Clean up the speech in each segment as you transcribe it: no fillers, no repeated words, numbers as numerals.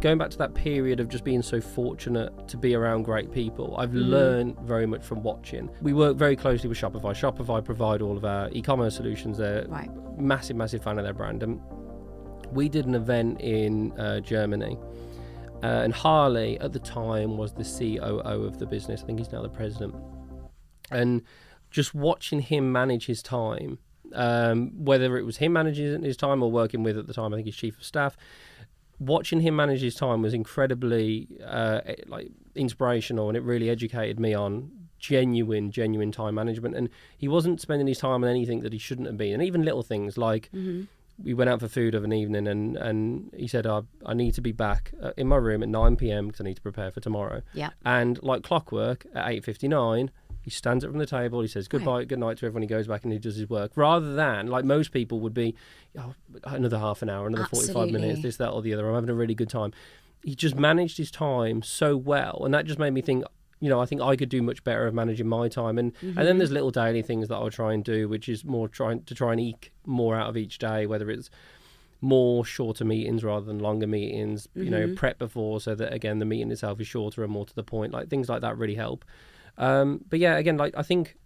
Going back to that period of just being so fortunate to be around great people, I've learned very much from watching. We work very closely with Shopify. Shopify provide all of our e-commerce solutions. They're massive fan of their brand. And we did an event in Germany. And Harley, at the time, was the COO of the business. I think he's now the president. And just watching him manage his time, whether it was him managing his time or working with, at the time, I think he's chief of staff, watching him manage his time was incredibly inspirational, and it really educated me on genuine time management. And he wasn't spending his time on anything that he shouldn't have been. And even little things like we went out for food of an evening, and he said, I need to be back in my room at 9 p.m. because I need to prepare for tomorrow. Yeah. And like clockwork, at 8:59, he stands up from the table, he says goodbye, good night to everyone, he goes back and he does his work, rather than, like most people would be, another half an hour, another 45 minutes, this, that or the other, I'm having a really good time. He just managed his time so well, and that just made me think, I think I could do much better of managing my time. And then there's little daily things that I'll try and do, which is more trying and eke more out of each day, whether it's more shorter meetings rather than longer meetings, prep before, so that again the meeting itself is shorter and more to the point. Like things like that really help. But yeah, again, like I think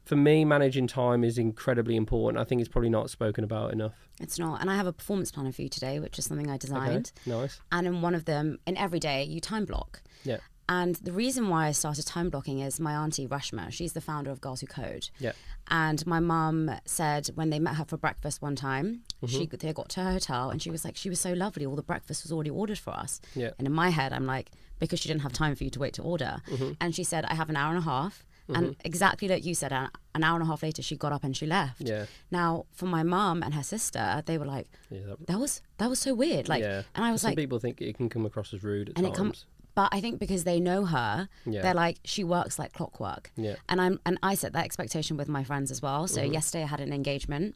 for me, managing time is incredibly important. I think it's probably not spoken about enough. It's not. And I have a performance planner for you today, which is something I designed. Okay, nice. And in one of them, in every day, you time block. Yeah. And the reason why I started time blocking is my auntie Rashma, she's the founder of Girls Who Code. Yeah. And my mum said when they met her for breakfast one time, they got to her hotel and she was like, she was so lovely, all the breakfast was already ordered for us. Yeah. And in my head, I'm like, because she didn't have time for you to wait to order. And she said, I have an hour and a half. And exactly like you said, an hour and a half later, she got up and she left. Yeah. Now, for my mum and her sister, they were like, that was so weird. Like, and I was some people think it can come across as rude at times. But I think because they know her, they're like, she works like clockwork. Yeah. And I set that expectation with my friends as well. So yesterday I had an engagement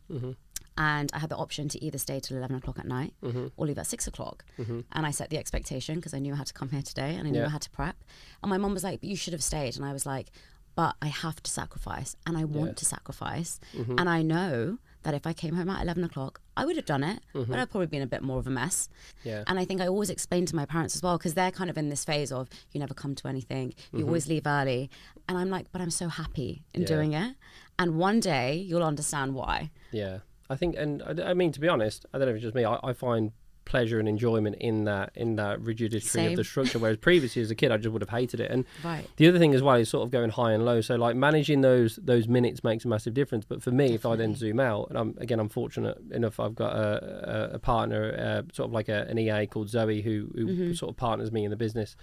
and I had the option to either stay till 11 o'clock at night or leave at 6 o'clock. And I set the expectation because I knew I had to come here today and I knew I had to prep. And my mum was like, but you should have stayed. And I was like, but I have to sacrifice and I want to sacrifice. And I know that if I came home at 11 o'clock, I would have done it, but I'd probably been a bit more of a mess. Yeah. And I think I always explain to my parents as well, because they're kind of in this phase of, you never come to anything, you always leave early. And I'm like, but I'm so happy in doing it. And one day you'll understand why. Yeah, I think, and I mean, to be honest, I don't know if it's just me, I find pleasure and enjoyment in that rigidity of the structure, whereas previously as a kid I just would have hated it. And the other thing as well is sort of going high and low, so like managing those minutes makes a massive difference. But for me, if I then zoom out, and I'm fortunate enough, I've got a partner, sort of like an EA called Zoe who sort of partners me in the business,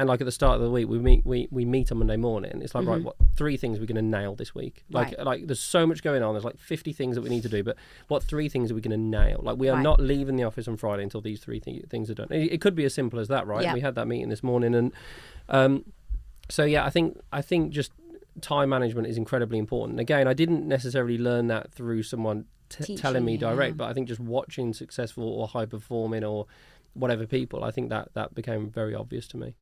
and like at the start of the week, we meet on Monday morning. It's like, right, what 3 things we're going to nail this week? Like there's so much going on. There's like 50 things that we need to do, but what 3 things are we going to nail? Like we are not leaving the office on Friday until these 3 things are done. It could be as simple as that, right? Yeah. We had that meeting this morning, and so yeah, I think just time management is incredibly important. Again, I didn't necessarily learn that through someone telling me direct, but I think just watching successful or high performing or whatever people, I think that became very obvious to me.